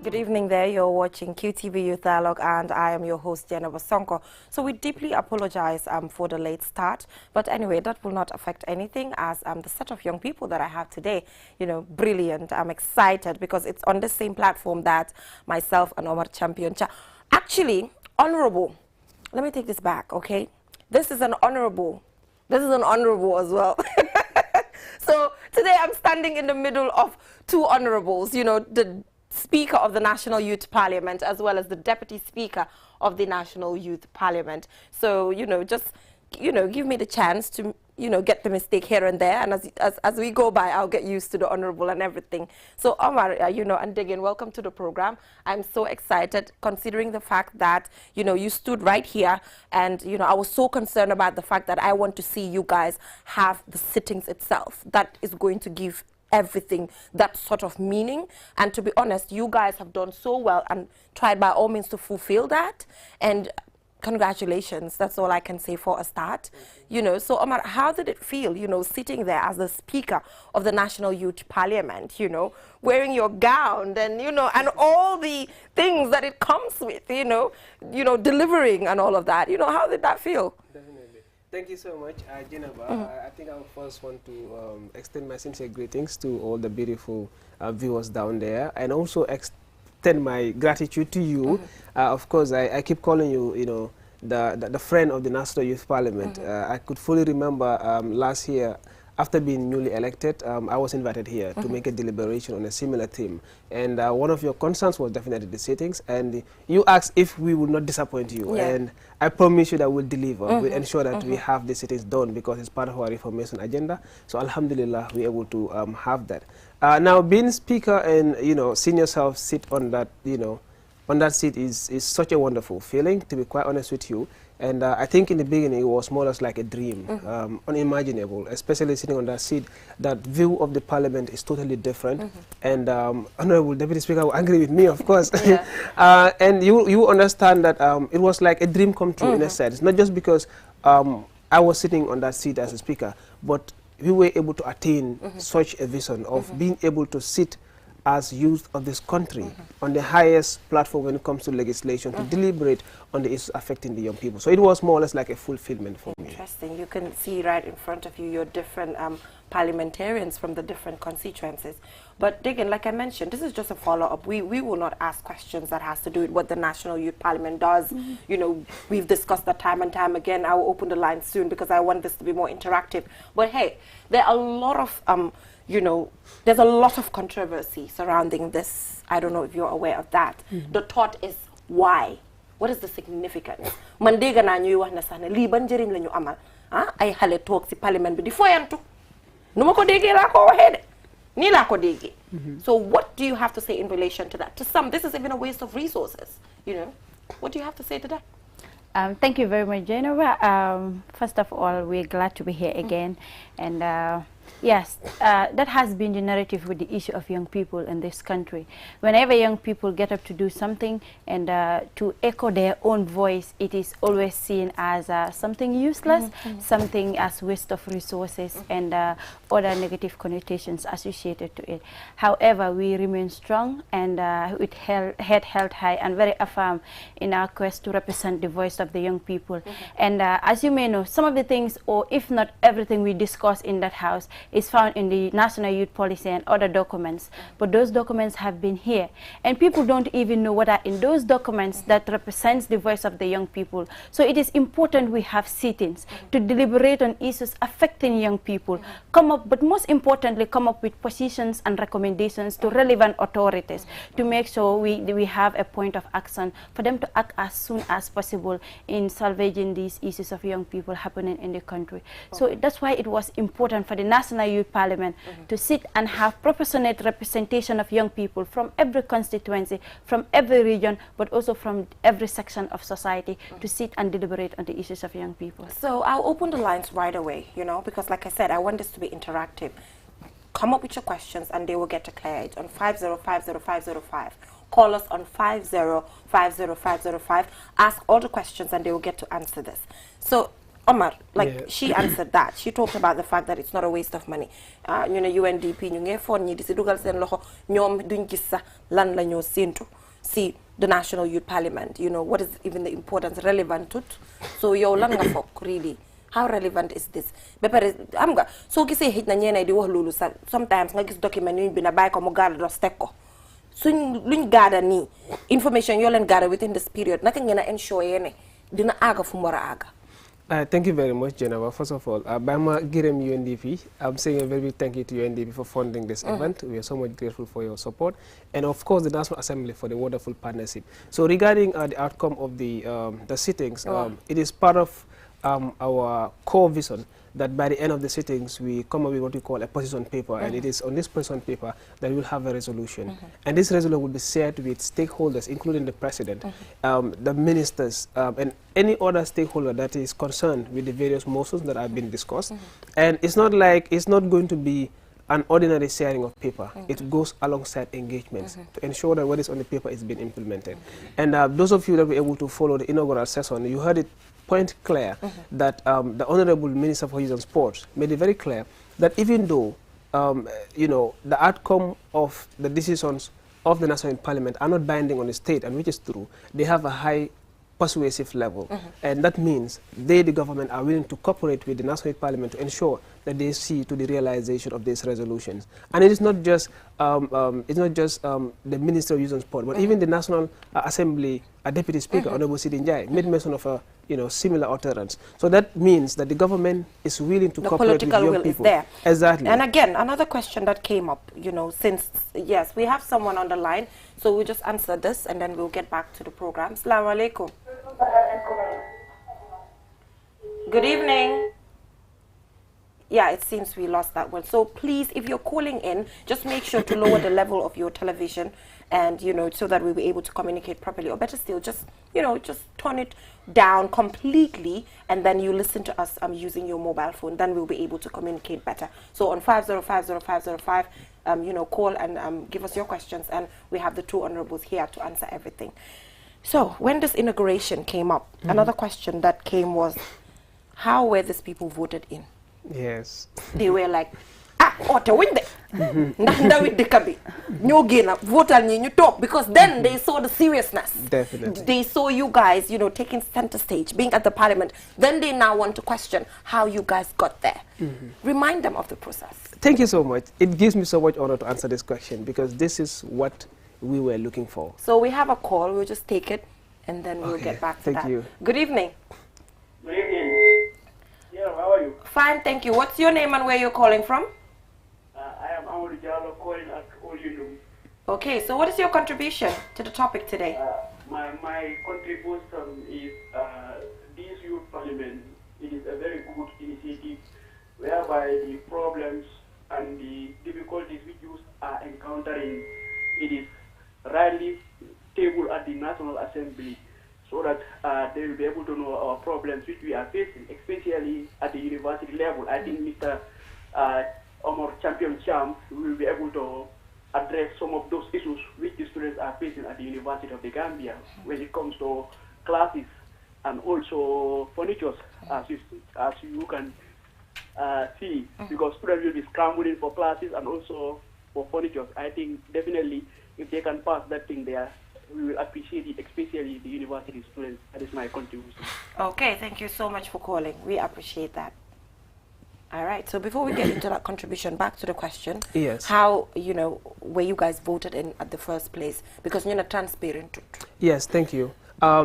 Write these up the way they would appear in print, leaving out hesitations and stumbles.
Good evening there. You're watching QTV Youth Dialogue and I am your host, Jenna Wasonko. So we deeply apologize for the late start. But anyway, that will not affect anything as the set of young people that I have today, brilliant. I'm excited because it's on the same platform that myself and Omar Champion. Actually, honorable. Let me take this back, okay? This is an honorable. This is an honorable as well. So today I'm standing in the middle of two honorables, the Speaker of the National Youth Parliament as well as the Deputy Speaker of the National Youth Parliament. So, just, give me the chance to, get the mistake here and there. And as we go by, I'll get used to the honorable and everything. So, Omar, and Diggin, welcome to the program. I'm so excited considering the fact that, you stood right here and, I was so concerned about the fact that I want to see you guys have the sittings itself. That is going to give everything that sort of meaning, and to be honest, you guys have done so well and tried by all means to fulfill that, and congratulations. That's all I can say for a start. So Omar, how did it feel, sitting there as the Speaker of the National Youth Parliament, wearing your gown and, and all the things that it comes with, delivering and all of that, how did that feel? Definitely. Thank you so much, Geneva. I think I would first want to extend my sincere greetings to all the beautiful viewers down there, and also extend my gratitude to you. Of course, I keep calling you, the friend of the National Youth Parliament. I could fully remember last year, after being newly elected, I was invited here to make a deliberation on a similar theme. And one of your concerns was definitely the sittings. And you asked if we would not disappoint you. Yeah. And I promise you that we'll deliver. We'll ensure that we have the sittings done because it's part of our reformation agenda. So alhamdulillah, we're able to have that. Now, being Speaker and, seeing yourself sit on that, on that seat is such a wonderful feeling, to be quite honest with you. And I think in the beginning it was more or less like a dream, unimaginable, especially sitting on that seat. That view of the Parliament is totally different. And Honorable Deputy Speaker will agree with me, of course. And you understand that it was like a dream come true in a sense, not just because I was sitting on that seat as a Speaker, but we were able to attain such a vision of being able to sit as youth of this country on the highest platform when it comes to legislation to deliberate on the issues affecting the young people. So it was more or less like a fulfillment for me. Interesting. You can see right in front of you your different parliamentarians from the different constituencies. But Diggin, like I mentioned, this is just a follow-up. We will not ask questions that has to do with what the National Youth Parliament does. We've discussed that time and time again. I will open the line soon because I want this to be more interactive. But hey, there are a lot of there's a lot of controversy surrounding this. I don't know if you're aware of that. The thought is why? What is the significance? Man dégg naa ñuy wax ne sax ne lii ban njëriñ la ñu amal ay xale toog ci parlement bi di foyantu nu ma ko déggee laa ko waxee de nii laa ko déggee. So what do you have to say in relation to that? To some, this is even a waste of resources. What do you have to say to that? Thank you very much, Jennifer. First of all, we're glad to be here again. And yes, that has been the narrative with the issue of young people in this country. Whenever young people get up to do something and to echo their own voice, it is always seen as something useless, something as waste of resources and other negative connotations associated to it. However, we remain strong and with head held high and very affirm in our quest to represent the voice of the young people. And as you may know, some of the things, or if not everything we discuss in that house, is found in the National Youth Policy and other documents. But those documents have been here. And people don't even know what are in those documents that represents the voice of the young people. So it is important we have sittings to deliberate on issues affecting young people, but most importantly, come up with positions and recommendations to relevant authorities to make sure we have a point of action for them to act as soon as possible in salvaging these issues of young people happening in the country. So that's why it was important for the National Youth Parliament to sit and have proportionate representation of young people from every constituency, from every region, but also from every section of society to sit and deliberate on the issues of young people. So I'll open the lines right away, because like I said, I want this to be interactive. Come up with your questions and they will get to clear it on 5050505. Call us on 5050505. Ask all the questions and they will get to answer this. So Omar, like she answered that. She talked about the fact that it's not a waste of money. You know, UNDP, ñu ngi fon ñi di ci dugal seen loxo ñoom duñ gis sax lan la ñoo séentu si the National Youth Parliament. You know, what is even the importance relevant to? So yow lan nga fokk really? How relevant is this? Ba pare am nga soo gisee xëj na ñeenay di wax loolu sax sometimes nga gis document ñu bind bàyyi ko mu gaada dos teg ko suñ luñ gaada nii information yoo leen gaada within this period naka ngeen a ensure ne dina aaga fu mu war a aaga. Thank you very much, Jennifer. First of all, Bama Girem UNDP, I'm saying a very big thank you to UNDP for funding this event. We are so much grateful for your support. And of course, the National Assembly for the wonderful partnership. So regarding the outcome of the sittings, it is part of our core vision that by the end of the sittings, we come up with what we call a position paper. And it is on this position paper that we'll have a resolution. And this resolution will be shared with stakeholders, including the president, the ministers, and any other stakeholder that is concerned with the various motions that have been discussed. And it's not like, it's not going to be an ordinary sharing of paper. It goes alongside engagements to ensure that what is on the paper is being implemented. And those of you that were able to follow the inaugural session, you heard it point clear that the Honorable Minister for Youth and Sports made it very clear that even though, you know, the outcome of the decisions of the National Parliament are not binding on the state, and which is true, they have a high persuasive level. And that means they, the government, are willing to cooperate with the National Parliament to ensure that they see to the realization of these resolutions. And it is not just, the Minister of Youth and Sport, but even the National Assembly Deputy Speaker, Honorable Sidin Njai, made mention of a similar utterance. So that means that the government is willing to cooperate with young people. The political will is there. Exactly. And again, another question that came up, you know, since, yes, we have someone on the line, so we'll just answer this and then we'll get back to the program. Assalamu alaikum. Good evening. Yeah, it seems we lost that one. So please, if you're calling in, just make sure to lower the level of your television and, you know, so that we'll be able to communicate properly. Or better still, just, you know, just turn it down completely and then you listen to us using your mobile phone. Then we'll be able to communicate better. So on 5050505, you know, call and give us your questions. And we have the two honorables here to answer everything. So when this inauguration came up, another question that came was, how were these people voted in? Yes. They were like, to win because then they saw the seriousness. Definitely. They saw you guys, you know, taking center stage, being at the parliament. Then they now want to question how you guys got there. Remind them of the process. Thank you so much. It gives me so much honor to answer this question because this is what we were looking for. So we have a call. We'll just take it and then we'll get back to that. Thank you. Good evening. Good evening. Yeah, how are you? Fine, thank you. What's your name and where you're calling from? I am Amadou Diallo calling at Olilum. Okay, so what is your contribution to the topic today? My contribution is this youth parliament. It is a very good initiative whereby the problems and the difficulties which youth are encountering, it is rightly tabled at the National Assembly so that they will be able to know our problems which we are facing, especially at the university level. I think Mr. Omar Champion Cham will be able to address some of those issues which the students are facing at the University of the Gambia when it comes to classes and also furniture, as you can see, because students will be scrambling for classes and also for furniture. I think definitely if they can pass that thing there, we will appreciate it, especially the university students. That is my contribution. Okay, thank you so much for calling. We appreciate that. All right, so before we get into that contribution, back to the question. Yes. How, you know, were you guys voted in at the first place? Because you're not transparent. Yes, thank you.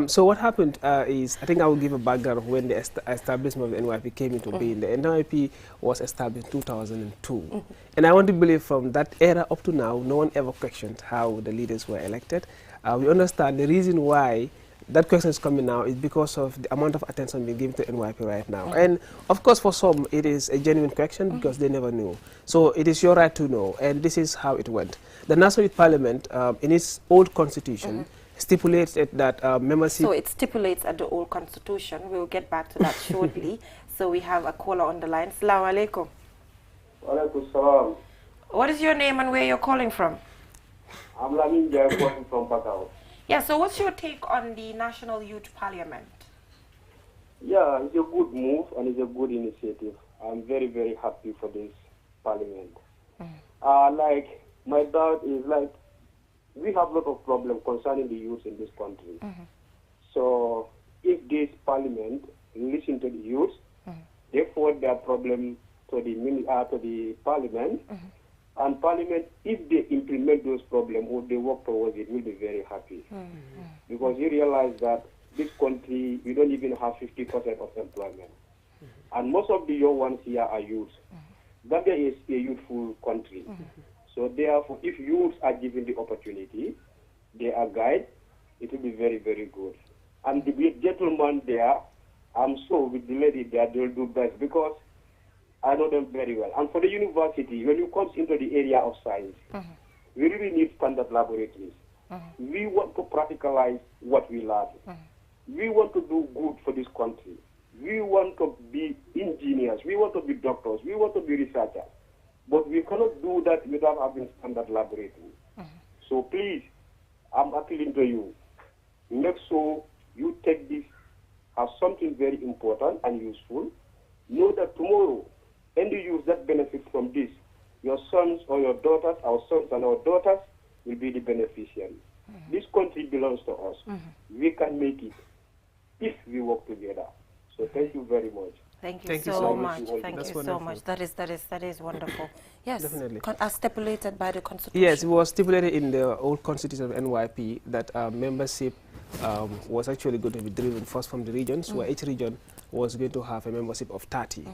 So what happened is, I think I will give a background of when the establishment of the NYP came into being. The NYP was established in 2002. And I want to believe from that era up to now, no one ever questioned how the leaders were elected. We understand the reason why that question is coming now is because of the amount of attention being given to NYP right now. And of course, for some, it is a genuine question because they never knew. So it is your right to know, and this is how it went. The National Youth Parliament, in its old constitution, stipulated that membership... So it stipulates at the old constitution. We'll get back to that shortly. So we have a caller on the line. Assalamu alaikum. Wa alaikum salam. What is your name and where you're calling from? I'm Lamin Jai calling from Pakao. Yeah, so what's your take on the National Youth Parliament? Yeah, it's a good move and it's a good initiative. I'm very, very happy for this parliament. Like, my doubt is, like, we have a lot of problems concerning the youth in this country. So, if this parliament listen to the youth, they forward their problem to the parliament, and parliament, if they implement those problems or they work towards it, will be very happy. Because you realize that this country, we don't even have 50% of employment. And most of the young ones here are youth. Gambia is a youthful country. So therefore, if youths are given the opportunity, they are guided, it will be very, very good. And the gentleman there, I'm sure with the lady there, they'll do best because I know them very well. And for the university, when you come into the area of science, we really need standard laboratories. We want to practicalize what we learn. We want to do good for this country. We want to be engineers. We want to be doctors. We want to be researchers. But we cannot do that without having standard laboratories. So please, I'm appealing to you. Make sure you take this as something very important and useful. Know that tomorrow, any youth that benefits from this, your sons or your daughters, our sons and our daughters, will be the beneficiaries. This country belongs to us. We can make it if we work together. So thank you very much. Thank you so much. Thank you so much. That is wonderful. Yes, definitely. As stipulated by the Constitution. Yes, it was stipulated in the old Constitution of NYP that membership was actually going to be driven first from the regions, where each region was going to have a membership of 30.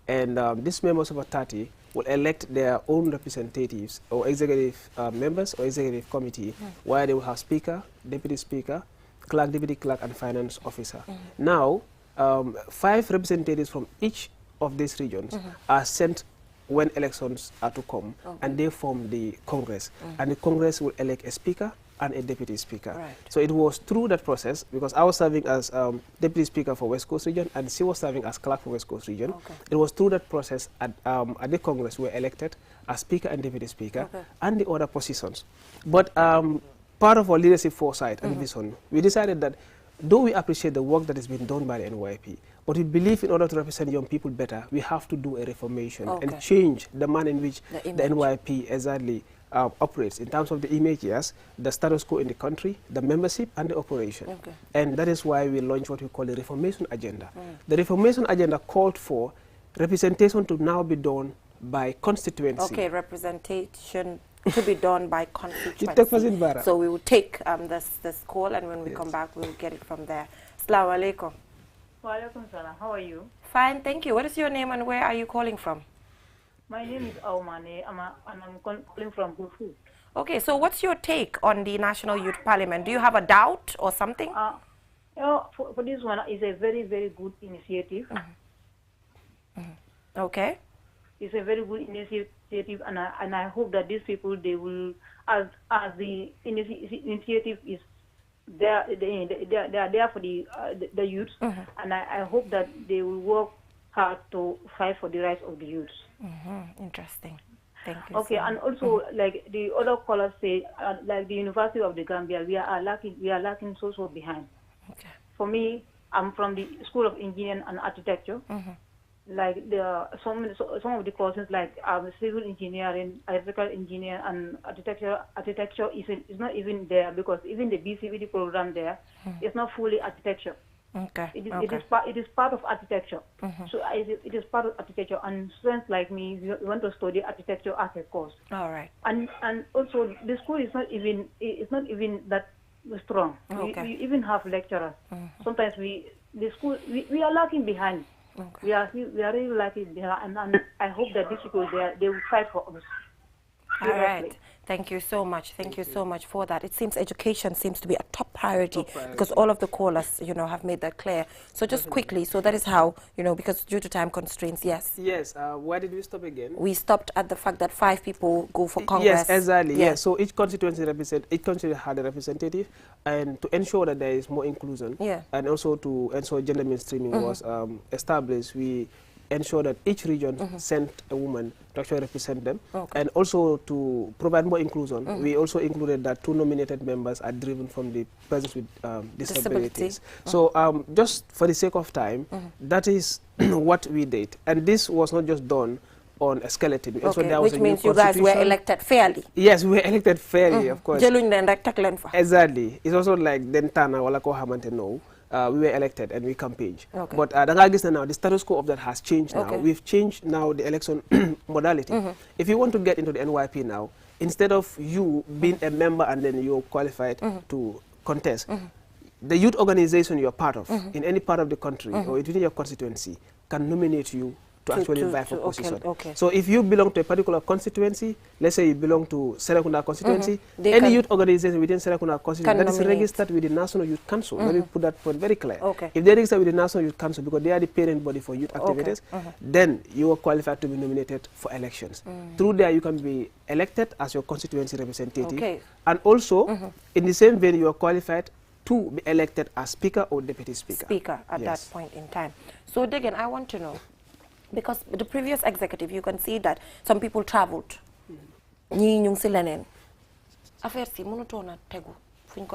And this membership of 30 will elect their own representatives or executive members or executive committee, where they will have speaker, deputy speaker, clerk, deputy clerk, and finance officer. Now, 5 representatives from each of these regions are sent when elections are to come, and they form the Congress. And the Congress will elect a speaker and a deputy speaker. Right. So it was through that process, because I was serving as deputy speaker for West Coast region, and she was serving as clerk for West Coast region. It was through that process at the Congress we were elected as speaker and deputy speaker and the other positions. But part of our leadership foresight and vision, we decided that though we appreciate the work that has been done by the NYP, but we believe in order to represent young people better, we have to do a reformation and change the manner in which the NYP exactly operates in terms of the image, yes, the status quo in the country, the membership, and the operation. And that is why we launched what we call the reformation agenda. The reformation agenda called for representation to now be done by constituency. Okay, representation to be done by constituency. So we will take this call, and when we come back, we'll get it from there. Assalamu alaikum. Wa alaikum salam. How are you? Fine, thank you. What is your name and where are you calling from? My name is Aumane, and I'm calling from Gufu. Okay, so what's your take on the National Youth Parliament? Do you have a doubt or something? For this one, it's a very, very good initiative. Okay. It's a very good initiative, and I hope that these people, they will, as the initiative is there, they are there for the youths, and I hope that they will work hard to fight for the rights of the youths. Interesting. Thank you. Okay, and also like the other callers say, like the University of the Gambia, we are lacking so behind. Okay. For me, I'm from the School of Engineering and Architecture. Like some of the courses like civil engineering, electrical engineering, and architecture is not even there, because even the BCVD program there is not fully architecture. Okay. It is part of architecture. So it is part of architecture, and students like me, we want to study architecture as a course. All right. And also the school is not even that strong. Okay. We even have lecturers. Sometimes we are lagging behind. We are really lagging behind, and I hope that these people they will fight for us. All right. Thank you so much. Thank you so much for that. It seems education seems to be a top priority, because all of the callers, have made that clear. So just quickly, so that is how, because due to time constraints, yes. Yes. Where did we stop again? We stopped at the fact that 5 people go for Congress. Yes, exactly. Yes. So each constituency had a representative, and to ensure that there is more inclusion, and also to ensure gender mainstreaming was established, we ensure that each region sent a woman to actually represent them. And also to provide more inclusion, we also included that 2 nominated members are driven from the persons with disabilities. So just for the sake of time, that is what we did. And this was not just done on a skeleton. Also, there was which means you guys were elected fairly. Yes, we were elected fairly, of course. Exactly. It's also like Dentana wala ko hamante no. We were elected and we campaigned. But now the status quo of that has changed now. We've changed now the election modality. If you want to get into the NYP now, instead of you being a member and then you're qualified to contest, the youth organization you're part of in any part of the country or within your constituency can nominate you to actually vie for position. So if you belong to a particular constituency, let's say you belong to Serekunda constituency, any youth organization within Serekunda constituency that is registered with the National Youth Council, let me put that point very clear. If they register with the National Youth Council because they are the parent body for youth activities, then you are qualified to be nominated for elections. Through there you can be elected as your constituency representative, and also in the same vein you are qualified to be elected as Speaker or Deputy Speaker. At that point in time. So again, I want to know, because the previous executive, you can see that some people traveled.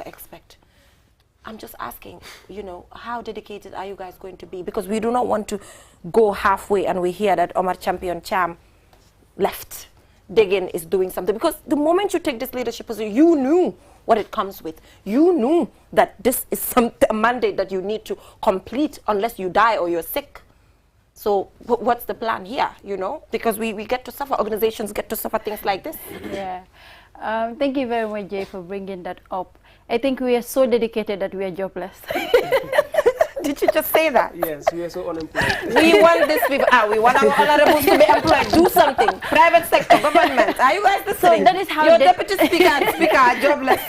Expect. I'm just asking, you know, how dedicated are you guys going to be? Because we do not want to go halfway and we hear that Omar Champion Cham left. Degen is doing something. Because the moment you take this leadership position, you knew what it comes with. You knew that this is a mandate that you need to complete unless you die or you're sick. So what's the plan here, you know? Because we get to suffer, organizations get to suffer things like this. Yeah. Thank you very much, Jay, for bringing that up. I think we are so dedicated that we are jobless. Did you just say that? Yes, we are so unemployed. We want this, we want our honorables to be employed. Do something. Private sector, government. Are you guys listening? So that is how your deputy speaker and speaker are jobless.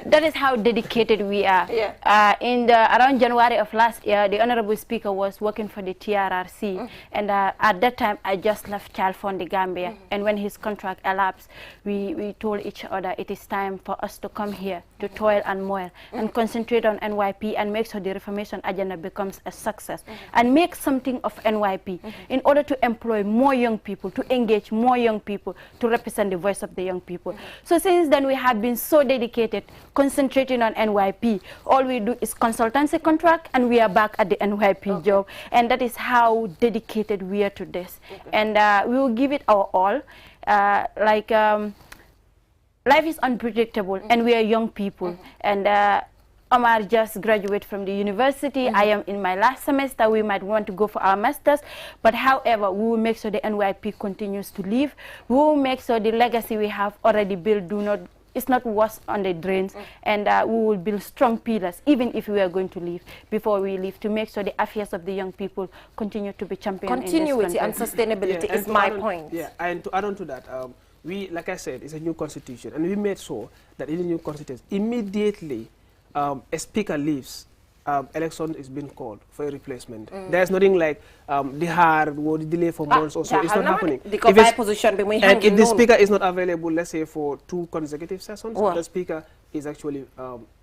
That is how dedicated we are. Yeah. Around January of last year, the honorable speaker was working for the TRRC, and at that time I just left Child Fund the Gambia. And when his contract elapsed, we told each other it is time for us to come here to toil and moil and concentrate on NYP and make sure the reformation agenda becomes a success and make something of NYP in order to employ more young people, to engage more young people, to represent the voice of the young people. So since then we have been so dedicated, concentrating on NYP. All we do is consultancy contract and we are back at the NYP job, and that is how dedicated we are to this. And we will give it our all. Life is unpredictable and we are young people, and Omar just graduated from the university. I am in my last semester. We might want to go for our masters, but however, we will make sure the NYP continues to live. We will make sure the legacy we have already built it's not washed on the drains, and we will build strong pillars, even if we are going to leave, before we leave, to make sure the affairs of the young people continue to be championed. Continuity and sustainability is my point. Yeah, and to add on to that, we, like I said, it's a new constitution, and we made sure that in the new constitution, immediately a speaker leaves, election is being called for a replacement. There's nothing like the hard or the delay for months or so. It's not happening. If the speaker is not available, let's say for 2 consecutive sessions, the speaker is actually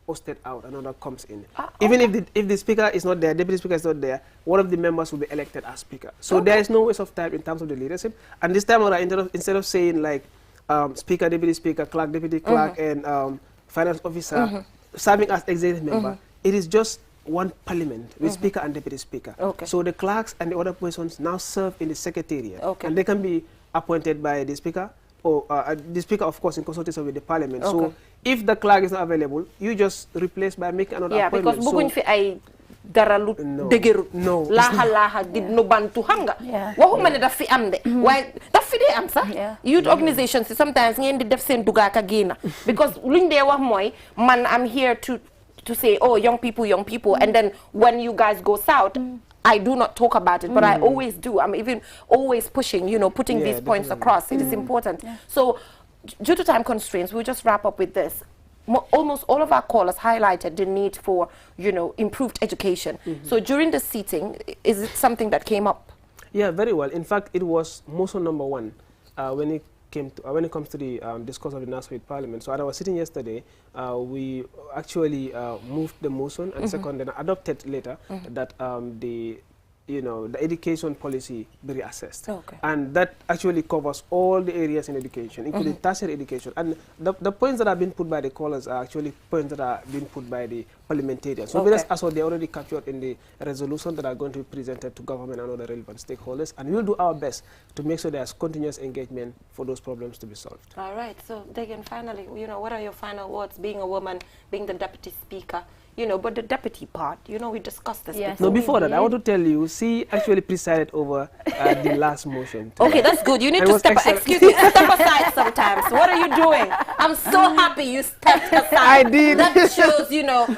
posted out, another comes in. Even if the speaker is not there, deputy speaker is not there, one of the members will be elected as speaker. So there is no waste of time in terms of the leadership. And this time around, instead of saying like speaker, deputy speaker, clerk, deputy clerk, and finance officer serving as executive member, it is just one parliament with speaker and deputy speaker. So the clerks and the other persons now serve in the secretariat, and they can be appointed by the speaker, or the speaker, of course, in consultation with the parliament. So if the clerk is not available, you just replace by making another appointment. Because bugun fi ay daralu degerut laha di no bantu hanga waxuma ne daf fi am de waaye daf fi dee am sax youth organizations sometimes ngeen di def seen duga ka génna because luñ dee wax mooy man I'm here to say, oh, young people, and then when you guys go south, I do not talk about it, but I always do. I'm even always pushing, you know, putting these points across. It is important. So, due to time constraints, we'll just wrap up with this. Almost all of our callers highlighted the need for, you know, improved education. So, during the seating, is it something that came up? Yeah, very well. In fact, it was motion number 1 when it comes to the discourse of the National Youth Parliament. So, as I was sitting yesterday, we actually moved the motion, and second, then adopted later that the the education policy be reassessed. Okay. And that actually covers all the areas in education, including tertiary education. And the points that have been put by the callers are actually points that are being put by the parliamentarians. So as well, they're already captured in the resolution that are going to be presented to government and other relevant stakeholders. And we'll do our best to make sure there's continuous engagement for those problems to be solved. All right. So, Dagan, finally, what are your final words, being a woman, being the deputy speaker? But the deputy part, we discussed this before. No, before that, I want to tell you, she actually presided over the last motion. Okay, that's good. You need to step aside sometimes. What are you doing? I'm so happy you stepped aside. I did. That shows,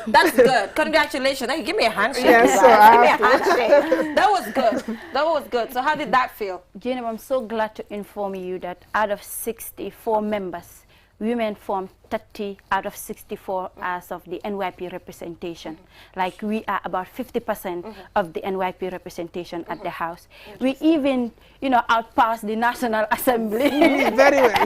that's good. Congratulations. Hey, give me a handshake. Yes, give me a handshake. That was good. That was good. So how did that feel? Jennifer, I'm so glad to inform you that out of 64 members, women form 30 out of 64 as of the NYP representation. Like we are about 50% of the NYP representation at the House. We even, outpassed the National Assembly. Very well.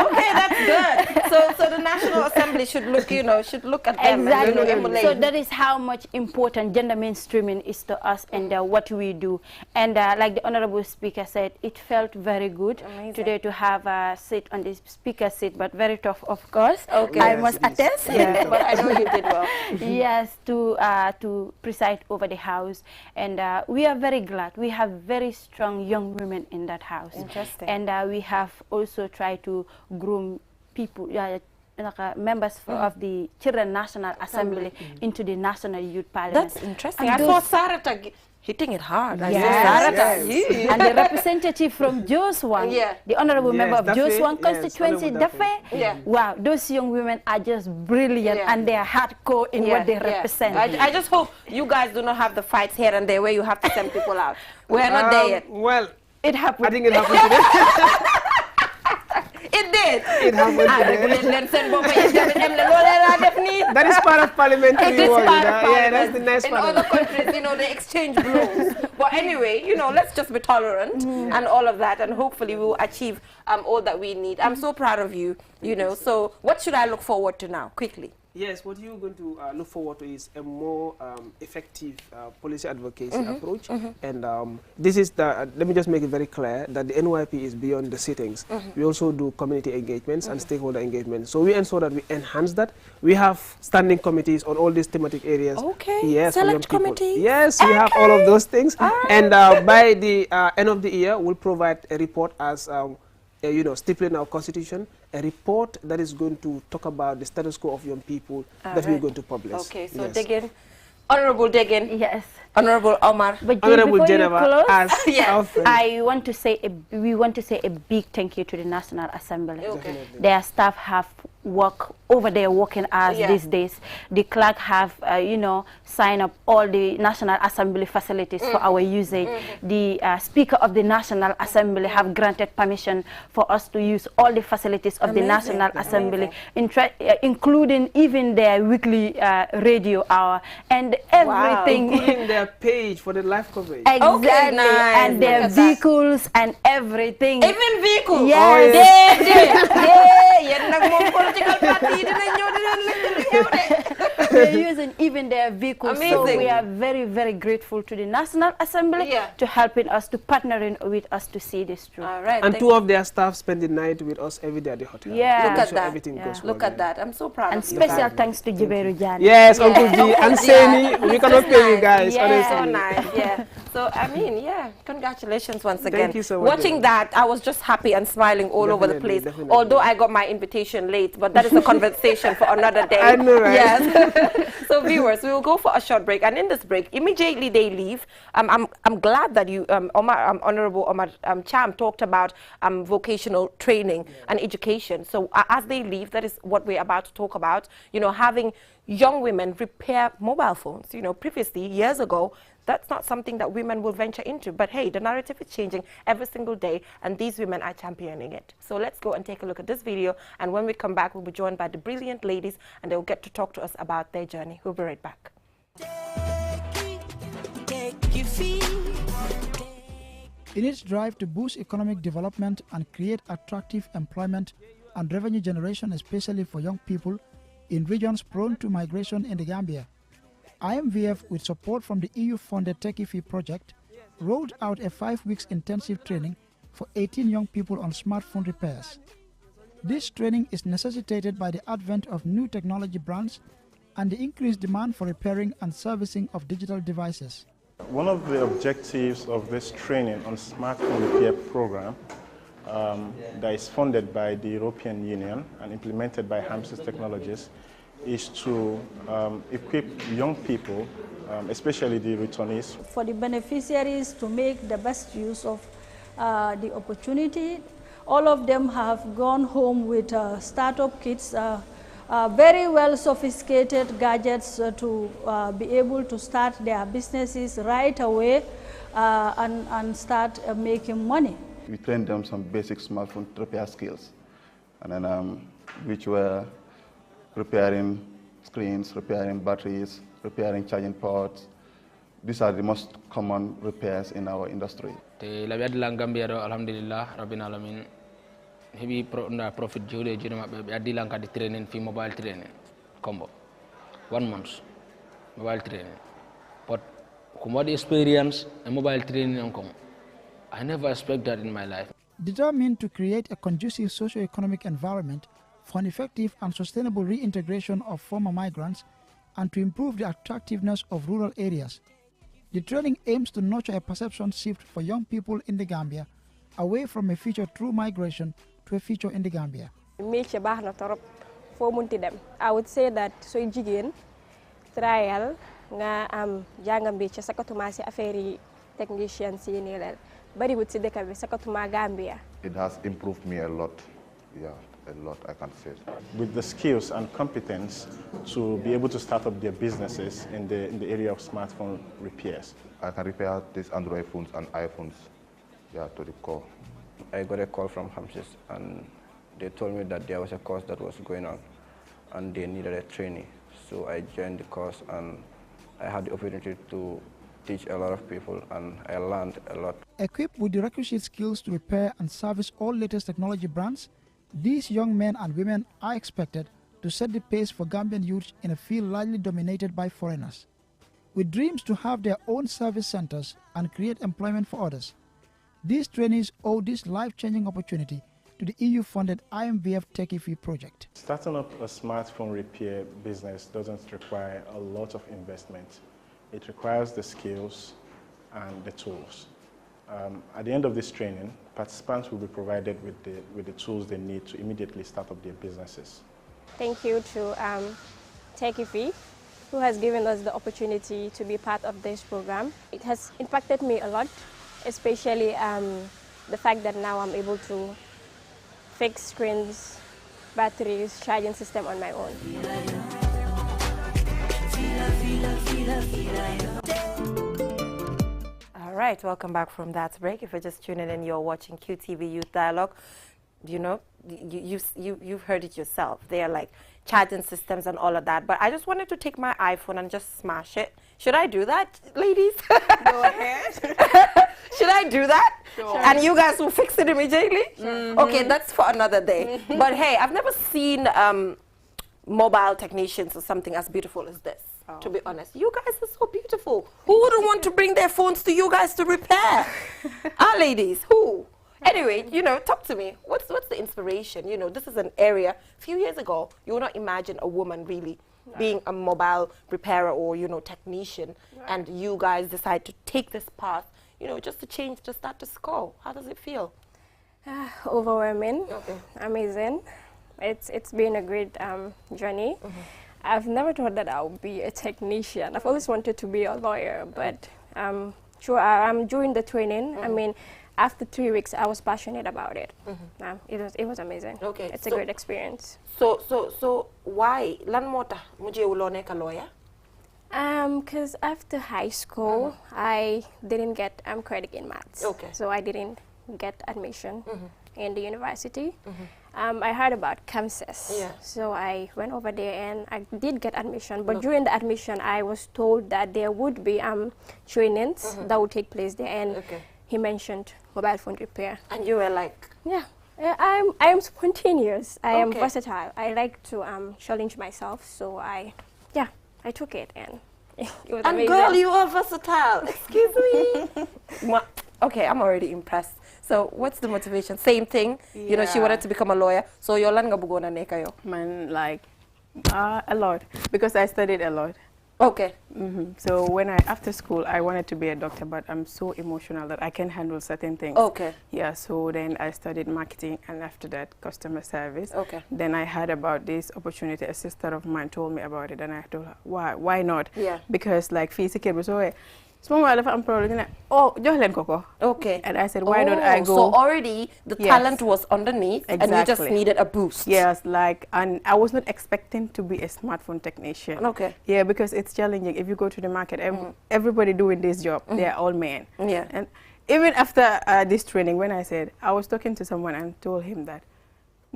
Okay, that's good. So the National Assembly should look, at them and emulate. So that is how much important gender mainstreaming is to us and what we do. And like the Honorable Speaker said, it felt very good today to have a seat on the Speaker's seat, but very tough, of course. Okay. I must attest. Yeah, but I know you did well. Yes, to preside over the House. And we are very glad. We have very strong young women in that House. Interesting. And we have also tried to groom people, members of the Children National Assembly into the National Youth Parliament. That's interesting. I saw Sarata hitting it hard. Yes. And the representative from Joswang, the honorable member of Joswang constituency, Dafe. Wow, those young women are just brilliant and they are hardcore in what they represent. I just hope you guys do not have the fights here and there where you have to send people out. We're not there yet. Well, it happened. I think it happened today. It did. It happened today. That is part of parliamentary work. Yeah, that's the nice part. In other countries, they exchange blows. But anyway, let's just be tolerant and all of that, and hopefully we'll achieve all that we need. I'm so proud of you, So what should I look forward to now, quickly? Yes, what you're going to look forward to is a more effective policy advocacy approach. And this is let me just make it very clear that the NYP is beyond the sittings. We also do community engagements and stakeholder engagement. So we ensure that we enhance that. We have standing committees on all these thematic areas. Okay. Yes, select committees. Yes, we have all of those things. And by the end of the year, we'll provide a report as stipulated in our constitution, a report that is going to talk about the status quo of young people that we're going to publish. Okay, so Dagan, Honorable Dagan. Yes. Honorable Omar. But Honorable before Geneva, you close, I want to say we want to say a big thank you to the National Assembly. Okay. Their staff have work over their working hours these days. The clerk have signed up all the National Assembly facilities for our usage. The Speaker of the National Assembly have granted permission for us to use all the facilities of the National Assembly, including even their weekly radio hour and everything. Including their page for the live coverage. Exactly. Okay, nice. And their vehicles and everything. Even vehicles? Yes. They're using even their vehicles. Amazing. So we are very, very grateful to the National Assembly to helping us, to partnering with us to see this through. All right. And two of their staff spend the night with us every day at the hotel. Yeah. Look at that. Everything goes well. Look at that. I'm so proud And of you. special thanks to Jiberu Jan. Yes, Uncle G and Seni. We cannot pay you guys, honestly. So nice, So, I mean, congratulations once again. Thank you so much. Watching that, I was just happy and smiling all over the place. Although I got my invitation late, but that is a conversation for another day. I know, right? Yes. So, viewers, we will go for a short break. And in this break, immediately they leave. I'm glad that you, Honorable Omar Cham, talked about vocational training and education. So, as they leave, that is what we're about to talk about. Having young women repair mobile phones. Previously, years ago, that's not something that women will venture into. But hey, the narrative is changing every single day, and these women are championing it. So let's go and take a look at this video. And when we come back, we'll be joined by the brilliant ladies, and they'll get to talk to us about their journey. We'll be right back. In its drive to boost economic development and create attractive employment and revenue generation, especially for young people in regions prone to migration in the Gambia, IMVF, with support from the EU-funded Tech IFI project, rolled out a 5-week intensive training for 18 young people on smartphone repairs. This training is necessitated by the advent of new technology brands and the increased demand for repairing and servicing of digital devices. One of the objectives of this training on smartphone repair program that is funded by the European Union and implemented by Hamsys Technologies is to equip young people, especially the returnees. For the beneficiaries to make the best use of the opportunity, all of them have gone home with startup kits, very well sophisticated gadgets to be able to start their businesses right away and start making money. We trained them some basic smartphone repair skills, and then which were repairing screens, repairing batteries, repairing charging ports. These are the most common repairs in our industry. Alhamdulillah, Rabbil Alamin. Hebi profit jole jina be adilan ka di training fi mobile training combo 1 month mobile training, but kumadi experience and mobile training on I never expect that in my life. Determined to create a conducive socio-economic environment for an effective and sustainable reintegration of former migrants and to improve the attractiveness of rural areas, the training aims to nurture a perception shift for young people in the Gambia away from a future through migration to a future in the Gambia. I would say that so jigen trial nga am jangam bi ci sakatuma ci affaire technicians yi ni lel bari wut ci deka bi sakatuma Gambia. It has improved me a lot. Yeah, a lot, I can say. With the skills and competence to be able to start up their businesses in the area of smartphone repairs. I can repair these Android phones and iPhones, yeah, to the core. I got a call from Hamsys and they told me that there was a course that was going on and they needed a trainee. So I joined the course and I had the opportunity to teach a lot of people and I learned a lot. Equipped with the requisite skills to repair and service all latest technology brands, these young men and women are expected to set the pace for Gambian youth in a field largely dominated by foreigners. With dreams to have their own service centers and create employment for others, these trainees owe this life-changing opportunity to the EU-funded IMVF TechIFI project. Starting up a smartphone repair business doesn't require a lot of investment. It requires the skills and the tools. At the end of this training, participants will be provided with the tools they need to immediately start up their businesses. Thank you to TechIFI, who has given us the opportunity to be part of this program. It has impacted me a lot, especially the fact that now I'm able to fix screens, batteries, charging system on my own. All right, welcome back from that break. If you're just tuning in, you're watching QTV Youth Dialogue. You know, you've heard it yourself. They are like charging systems and all of that. But I just wanted to take my iPhone and just smash it. Should I do that, ladies? Go ahead. Should I do that? Sure. And you guys will fix it immediately? Mm-hmm. Okay, that's for another day. But hey, I've never seen mobile technicians or something as beautiful as this. Oh. To be honest, you guys are so beautiful. Who wouldn't want to bring their phones to you guys to repair? Ladies, who? Anyway, you know, talk to me. What's the inspiration? You know, this is an area, a few years ago, you would not imagine a woman really being a mobile repairer or, you know, technician. And you guys decide to take this path, you know, just to change the status quo. How does it feel? Overwhelming, amazing. It's been a great journey. I've never thought that I would be a technician. I've always wanted to be a lawyer, but during the training, I mean, after 3 weeks, I was passionate about it. It was amazing. Okay, it's a great experience. So why? Lan mota muje ulone ka lawyer? Because after high school, I didn't get credit in maths. Okay. So I didn't get admission in the university. I heard about CAMSES, so I went over there and I did get admission. But during the admission, I was told that there would be trainings that would take place there, and he mentioned mobile phone repair. And you were like, yeah, I am spontaneous. I am versatile. I like to challenge myself, so I took it and It was and amazing. girl, you are versatile. Excuse me. Okay, I'm already impressed. So what's the motivation? Same thing. You know, she wanted to become a lawyer. So your lan nga bugona neka yo? Man, like a lot, because I studied a lot. Okay. So when after school, I wanted to be a doctor, but I'm so emotional that I can't handle certain things. Okay. Yeah, so then I studied marketing, and after that, customer service. Okay. Then I heard about this opportunity. A sister of mine told me about it, and I told her, why not? Yeah. Because like physical was so. I'm probably okay. And I said, why don't I go? So already the talent was underneath, exactly. and you just needed a boost. Yes, like, and I was not expecting to be a smartphone technician. Okay. Yeah, because it's challenging. If you go to the market, everybody doing this job, they are all men. Yeah. And even after this training, when I said, I was talking to someone and told him that,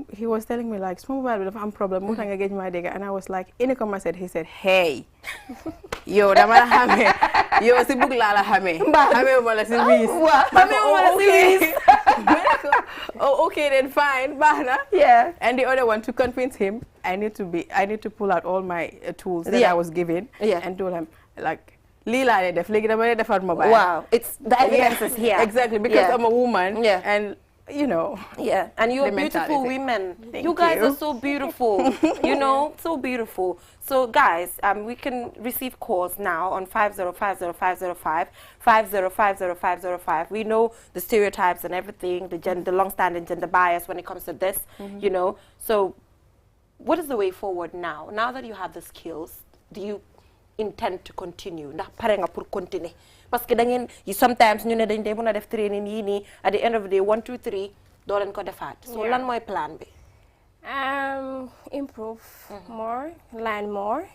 he was telling me like, small mobile I'm problem, and I was like, he said, hey, yo, dama hame, yo si bug la hame, hame wala si bis, oh, okay, then fine, bahna. Yeah. And the other one, to convince him, I need to pull out all my tools that I was given, and told him like, Lila def legi dama def mobile. Wow, it's the evidence is here. Exactly, because I'm a woman, and you know. Yeah, and you're beautiful women. You guys are so beautiful. You know, so beautiful. So guys, we can receive calls now on 5050505, 5050505. We know the stereotypes and everything, the long-standing gender bias when it comes to this, you know. So what is the way forward now? Now that you have the skills, do you intend to continue? Ndax pare nga pour continuer? Parce que you sometimes ñu ne dañ dé mëna def training yi ni at the end of the day 1 2 3 do len ko defaat. So lan moy plan bi? Improve more, learn more,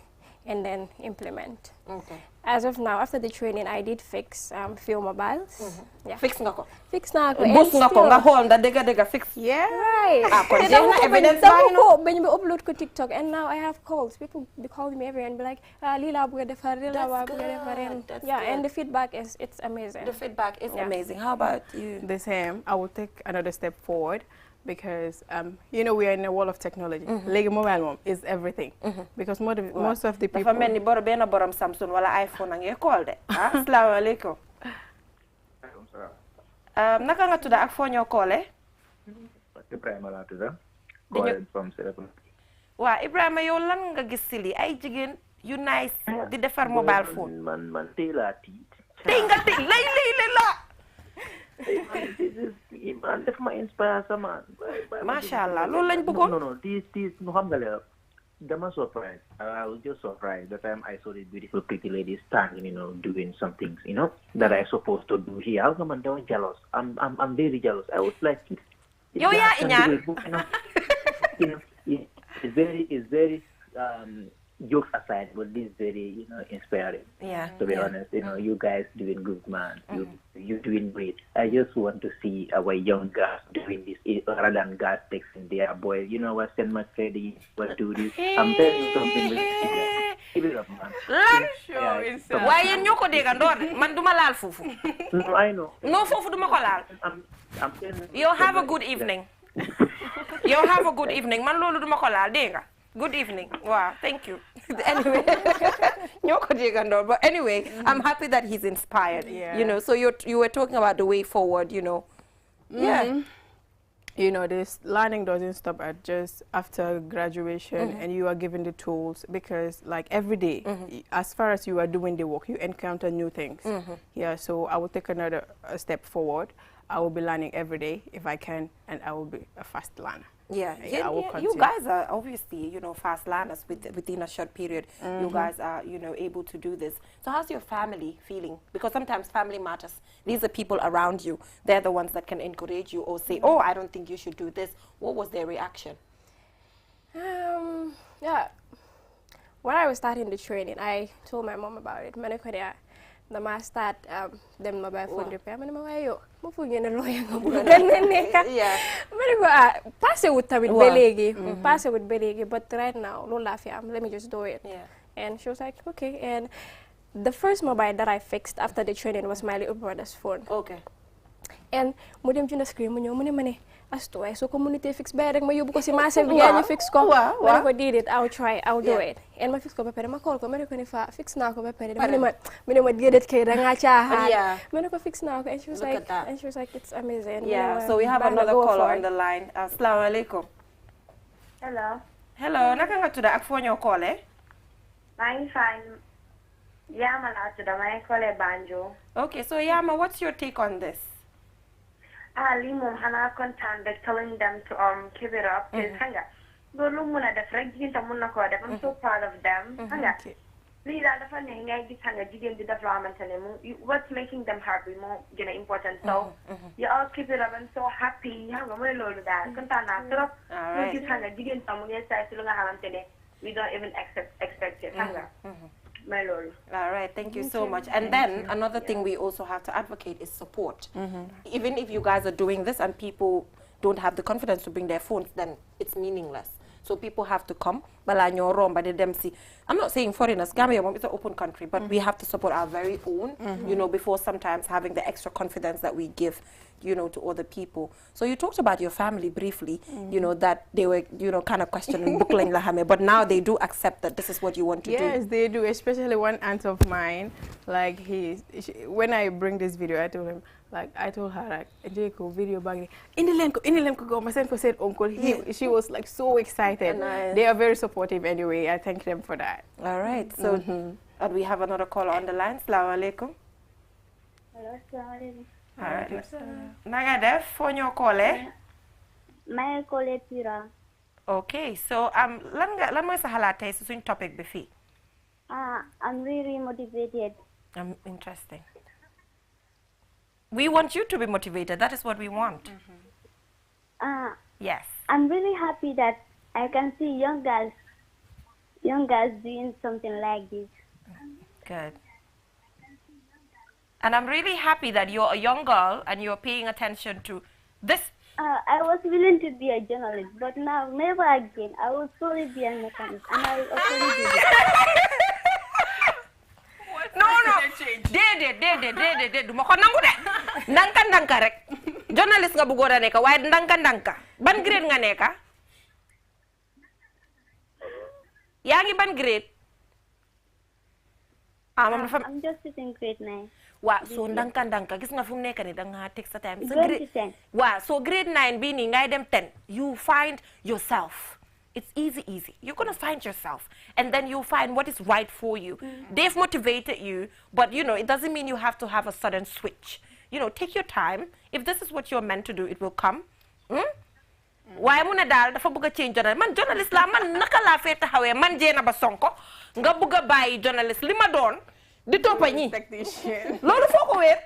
and then implement. Okay. As of now, after the training, I did fix few mobiles. Yeah. Fix nga ko. Fix na ko. Bus nga ko nga hol da dega fix. Yeah. Right. Kon jeena evidence ba no? When you upload ko TikTok, and now I have calls. People be calling me every and be like, Lila buga defar, Lila buga defar. Yeah, and the feedback it's amazing. The feedback is amazing. How about you? The same. I will take another step forward. Because you know, we are in a world of technology. Like mobile is everything. Because most of the people. Dafa melni bor ben borom Samsung wala iPhone nga call de. Assalamu alaikum. Naka nga tudda ak fo ñoo callé? Ibrahima la tudda. Calling from Serekunda. Wa Ibrahima yow lan nga gis ci li ay jigen yu nice di defar mobile phone. Man tey la tiit. Tey nga tey lay la. Man def ma inspire sama. Mashallah, loolu lañ bëggoon. No, this no xam nga la. Dama surprised. I was just surprised the time I saw this beautiful pretty lady standing, you know, doing some things, you know, that I supposed to do here. I was jealous. I'm very jealous. I was like, yo ya inyan. You know, it's very jokes aside, but this is very, you know, inspiring. Yeah. To be honest, you know, you guys doing good, man. You doing great. I just want to see our young girls doing this rather than guys texting their boy. You know what? Send my credit. What do this? I'm telling you something. Keep it up, man. Why you ñoko dega ndor man duma laal fofu. No, I know. No fofu duma ko laal. I'm telling you. You have a good evening. You have a good evening. Man lolu duma ko laal dega. Good evening. Wow, thank you. Anyway, but anyway, I'm happy that he's inspired. Yeah. You know, so you were talking about the way forward. You know, yeah. You know, this learning doesn't stop at just after graduation, and you are given the tools, because like every day, as far as you are doing the work, you encounter new things. Yeah. So I will take another step forward. I will be learning every day if I can, and I will be a fast learner. Yeah, yeah, you guys are obviously, you know, fast learners within a short period. You guys are, you know, able to do this. So how's your family feeling? Because sometimes family matters. These are people around you. They're the ones that can encourage you or say, oh, I don't think you should do this. What was their reaction? Yeah, when I was starting the training, I told my mom about it. The ma start them mobile phone repair. Man, mayo, mo fu ngeen lawyer nga bu den nekk. Yeah. Man, passé wut tamit ba léegi. Passé wut ba léegi, but right now, loolu la fi am. Let me just do it. Yeah. And she was like, okay. And the first mobile that I fixed after the training was my little brother's phone. Okay. and mu dem jënd screen mu ñëw mu ne ma ne astu waaye soo community fix bay rek ma yóbbu ko si marché bi gaa ñu fix ko ma ne ko déedéet I'll do it and ma fix ko ba pare ma call ko ma ne ko ne fa fix naa ko ba pare mu ne ma déedéet kay da ngaa caaxaan ma ne ko fix naa ko and she was like it's amazing. Yeah, so we have another caller on the line. Assalamu alaikum. Hello, naka nga tudda ak foo ñoo callee? maa ngi fine. Yama laa tudda maa ngi callee Banjul. Okay, so Yama, what's your take on this? Lii moom xanaa kontaan rek telling them to keep it up. Xam nga loolu mun a def rek jigéen tam mun na koo def. I'm so proud of them. Xam nga lii daal dafa neex ngay gis xam nga jigéen di def loo xamante ne what's making them happy moo gën a important. So you all keep it up. I'm so happy. Xam nga mooy loolu daal kontaan naa trop. Mu gis xam nga jigéen tam mu ngi say si lu nga xamante ne we don't even expect it. Xam nga all right, thank you so much. And then another thing we also have to advocate is support. Even if you guys are doing this and people don't have the confidence to bring their phones, then it's meaningless. So people have to come. I'm not saying foreigners, Gambia is an open country, but we have to support our very own, you know, before sometimes having the extra confidence that we give, you know, to other people. So you talked about your family briefly, you know, that they were, you know, kind of questioning Buklang Lahame, but now they do accept that this is what you want to do. Yes, they do, especially one aunt of mine, like when I bring this video, I told her, like, Jeko video bag, Indilenko go, my son said uncle, she was like so excited. Nice. They are very supportive anyway. I thank them for that. All right, so and we have another caller on the line. Assalamu alaikum. Hello, assalamu alaikum. All right. Nanga def for your call, eh? My call Pira. Okay, so lan moy sa halat tay suñ topic bi fi? I'm really motivated. Interesting. We want you to be motivated. That is what we want. Yes. I'm really happy that I can see young girls doing something like this. Good. And I'm really happy that you're a young girl and you're paying attention to this. I was willing to be a journalist, but now never again. I will solely be a mechanic, and I will also do this. No. Dede. Duma ko nangu de. Ndanka rek. Journalist nga bëggoon a nekk waaye ndanka. Ban grade nga nekk? Yaa ngi ban grade? I'm just sitting grade 9. So ndanka gis nga fu mu nekk ni da nga take sa time. Grade 10. So grade 9 bii nii ngay dem 10. You find yourself. It's easy. You're going to find yourself. And then you'll find what is right for you. They've motivated you, but, you know, it doesn't mean you have to have a sudden switch. You know, take your time. If this is what you're meant to do, it will come. Why muna dal dafa bëgg change journalist man journalist la man naka la fee taxawee man Jeena Sonko nga bëgg bàyyi journalist li ma doon di toppa ñi loolu foo ko wéet.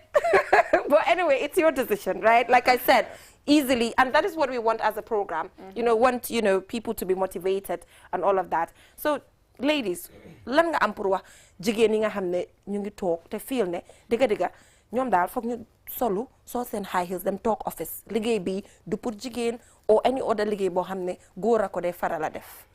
But anyway, it's your decision, right? Like I said, easily, and that is what we want as a program. You know, people to be motivated and all of that. So ladies, lan nga am pour wax jigéen yi nga xam ne ñu ngi toog te feel ne dëgga ñoom daal foog ñu solu soo seen high heels dem talk office liggéey bi du pour jigéen or any other liggéey boo xam ne góor a ko dee faral a def.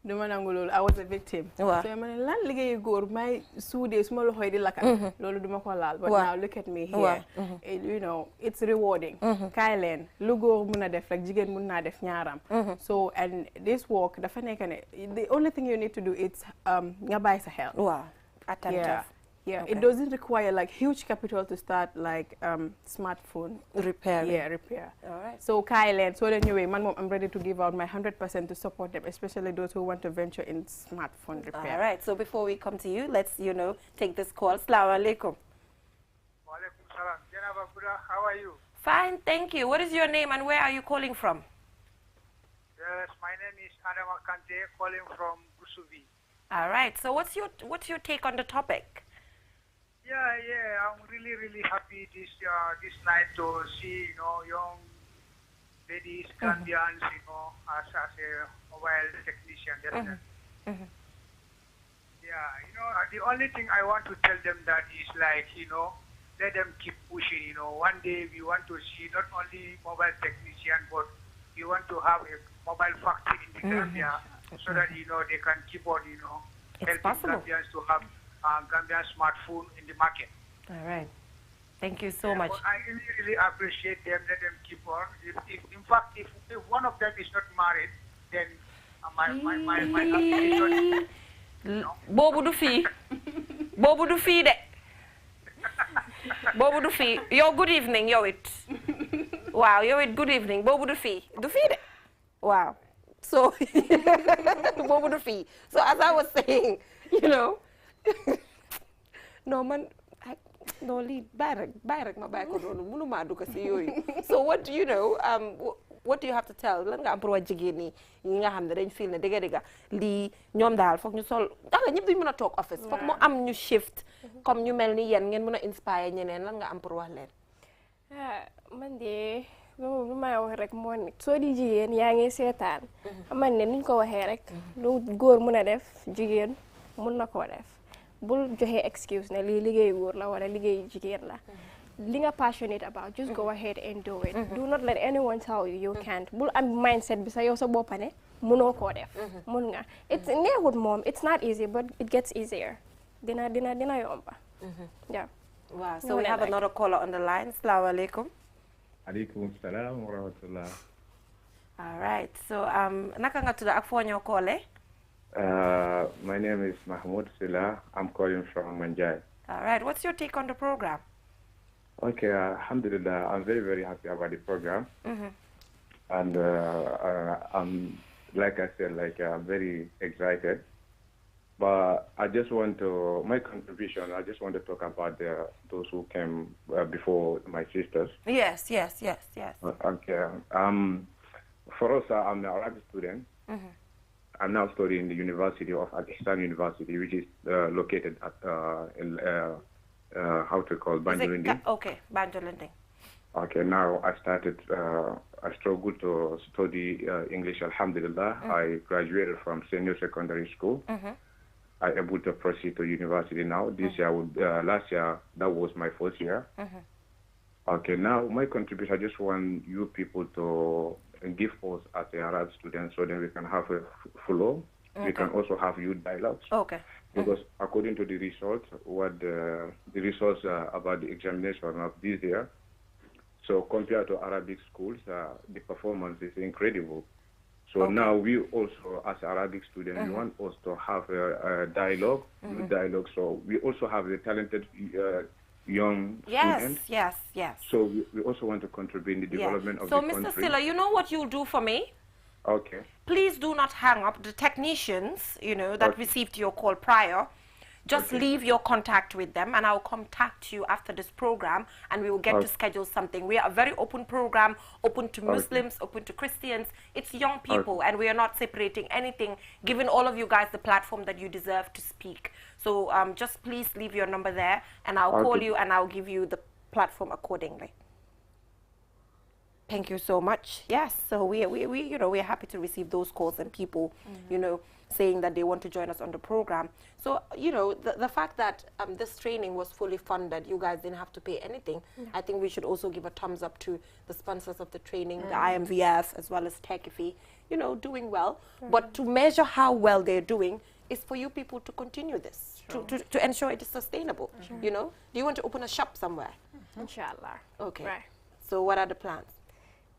duma nangu loolu I was a victim. So ma ne lan liggéeyu góor may suudee suma loxoy di lakka loolu duma ko laal. But now look at me here. You know, it's rewarding. Kaay leen lu góor mun a def rek jigéen mun naa def ñaaram. So and this work dafa nekk ne the only thing you need to do is nga bàyyi sa xel. Attentive. Yeah, okay. It doesn't require like huge capital to start like smartphone repair. Yeah, repair. All right. So Kyle, so anyway, I'm ready to give out my 100% to support them, especially those who want to venture in smartphone repair. All right. So before we come to you, let's take this call. Assalamu alaikum. Walaikum salam. Janaba Buddha, how are you? Fine, thank you. What is your name and where are you calling from? Yes, my name is Adama Kante, calling from Gusubi. All right. So what's your take on the topic? Yeah, I'm really happy this night to see, young ladies, Gambians, as a mobile technician, definitely. Yeah, the only thing I want to tell them that is like, let them keep pushing, one day we want to see not only mobile technician, but we want to have a mobile factory in the Gambia so that, they can keep on, helping Gambians to have Gambian smartphone in the market. All right. Thank you so much. I really appreciate them. Let them keep on. In fact, if one of them is not married, then my application. Bobu du fi. Bobu du fi de. Bobu du fi. Yo, good evening. Yo it. Wow. Yo it. Good evening. Bobu du fi. Du fi de. Wow. So, Bobu du fi. So as I was saying, you know, no man. No lead barak ma bay ko donu munuma du ko ci yoy. So what do you know, what do you have to tell lan nga am pour wa jigéen ni nga xamne dañ feel ne dega li ñom daal fokk ñu sol dara ñepp duñ mëna tok office fokk mo am ñu shift comme ñu melni yeen ngeen mëna inspire ñeneen lan nga am pour wax leen. Man de lu may wax rek mo nit so di jigéen yaa ngi seetaan man ne niñ ko waxee rek lu góor mëna def jigéen mën na ko def. Bul joxe excuse ne lii liggéey góor la wala liggéey jigéen la li nga passionate about just go ahead and do it. Do not let anyone tell you you can't. Bul am mindset bi sa yow sa boppa ne mënoo koo def mën nga it's neexut moom it's not easy but it gets easier dina yomba. Yeah. Wow, so we have another caller on the line. Assalamu alaikum. Alaikum salam wa rahmatullah. All right, so naka nga tudd ak foo ñoo callee? My name is Mahmoud Sila. I'm calling from Manjai. All right. What's your take on the program? Okay, alhamdulillah, I'm very, very happy about the program. And I'm, like I said, I'm very excited. But I just want to, my contribution, I just want to talk about those who came before my sisters. Yes. Okay. For us, I'm an Arabic student. I'm now studying the University of Al-Ihsan University, which is located at how to call Banjulinding. Okay, Banjulinding. Okay, now I struggled to study English, alhamdulillah. I graduated from senior secondary school. I able to proceed to university now. This year, last year, that was my first year. Okay, now my contribution, I just want you people to give us as a Arab student so that we can have a flow. We can also have youth dialogues. Okay. Because according to the results, the results about the examination of this year, so compared to Arabic schools, the performance is incredible. So now we also, as Arabic students, we want us to have a dialogue, youth dialogue. So we also have the talented young students. Yes. So we also want to contribute in the development of the country. So, Mr. Silla, you know what you'll do for me? Okay. Please do not hang up. The technicians, that received your call prior, just leave your contact with them and I'll contact you after this program and we will get to schedule something. We are a very open program, open to Muslims, open to Christians. It's young people and we are not separating anything, giving all of you guys the platform that you deserve to speak. So just please leave your number there and I'll call you and I'll give you the platform accordingly. Thank you so much. Yes, so we're happy to receive those calls and people, saying that they want to join us on the program. So, the fact that this training was fully funded, you guys didn't have to pay anything. I think we should also give a thumbs up to the sponsors of the training, the IMVF, as well as TechIFI, doing well. But to measure how well they're doing is for you people to continue this, to ensure it is sustainable, Do you want to open a shop somewhere? Inshallah. Okay. Right. So what are the plans?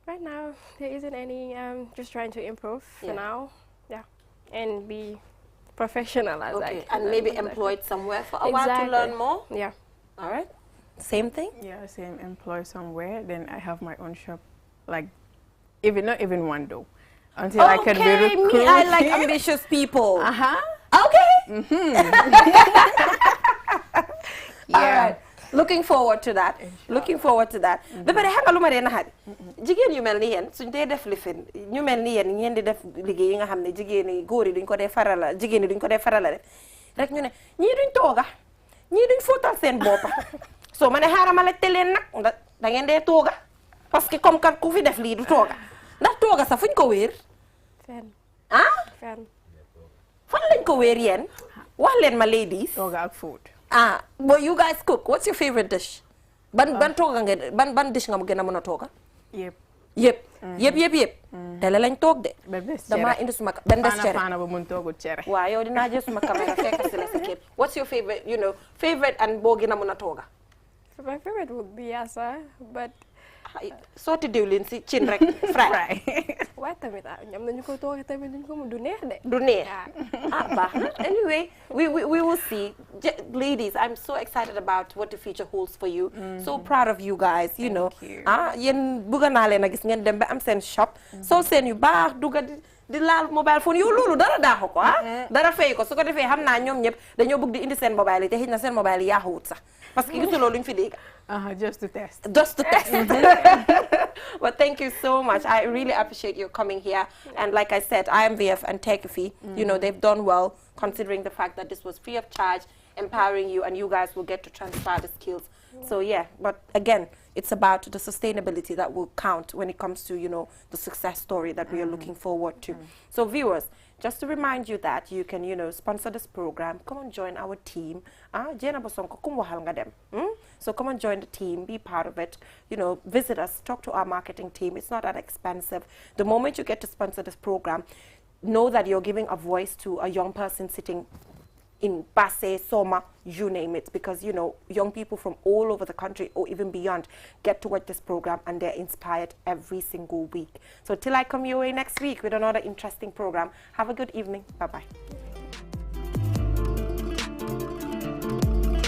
Right now, there isn't any, just trying to improve for now. Yeah. And be professional as I can. And maybe employed somewhere for a while to learn more? Yeah. All right. Same thing? Yeah, same. Employed somewhere. Then I have my own shop. Like, not even one though. Until I can be recruited. Me, I like ambitious people. Okay. Yeah. All right. Looking forward to that. Looking forward to that. Ba pare xam nga lu ma dee naxari jigéen yu mel ni yéen suñ dee def lifin ñu mel ni yéen ngeen di def liggéey yi nga xam ne jigéen yi góor yi duñ ko dee farala jigéen yi duñ ko dee farala def rek ñu ne ñii duñ tooga ñii duñ fóotal seen boppa soo ma ne xaaral ma laajte leen nag da ngeen dee tooga parce que comme kat ku fi def lii du tooga ndax tooga sax fuñ ko wéer fenn fan lañ ko wéer yéen wax leen ma ladies tooga ak food. Well, you guys cook. What's your favorite dish? Ban dish nga gëna mëna toga? Yep. Tele lañ tok de. Dama indi suma ben bes cere. Fana ba mën togu cere. Wa yow dina jël suma caméra fekk ci la sa képp. What's your favorite, favorite and bo gëna mëna toga? My favorite would be yassa, but sotti diwlin si cin rek fry. Waaye tamit ñam nañu ko tooke tamit duñ ko mu du neex de. Du neex. Baax na. Anyway, we will see. Ladies, I'm so excited about what the future holds for you. So proud of you guys, you know. Yéen bëgg naa leen a gis ngeen dem ba am seen shop. Sol seen yu baax dugga di laal mobile phone yow loolu dara daaxu ko dara fay ko su ko defee xam naa ñoom ñëpp dañoo bëgg di indi seen mobile yi te xëy na seen mobile yi yaaxuwut sax parce que gisuloo luñ fi dégg. Just to test. Just to test. But thank you so much. I really appreciate you coming here. And like I said, IMVF and Techifi, you know, they've done well considering the fact that this was free of charge, empowering you, and you guys will get to transfer the skills. So yeah, but again, it's about the sustainability that will count when it comes to, you know, the success story that we are looking forward to. So viewers, just to remind you that you can, you know, sponsor this program. Come and join our team. So come and join the team, be part of it. You know, visit us, talk to our marketing team. It's not that expensive. The moment you get to sponsor this program, know that you're giving a voice to a young person sitting in Basse, Soma, you name it, because, you know, young people from all over the country or even beyond get to watch this program and they're inspired every single week. So till I come your way next week with another interesting program, have a good evening. Bye-bye.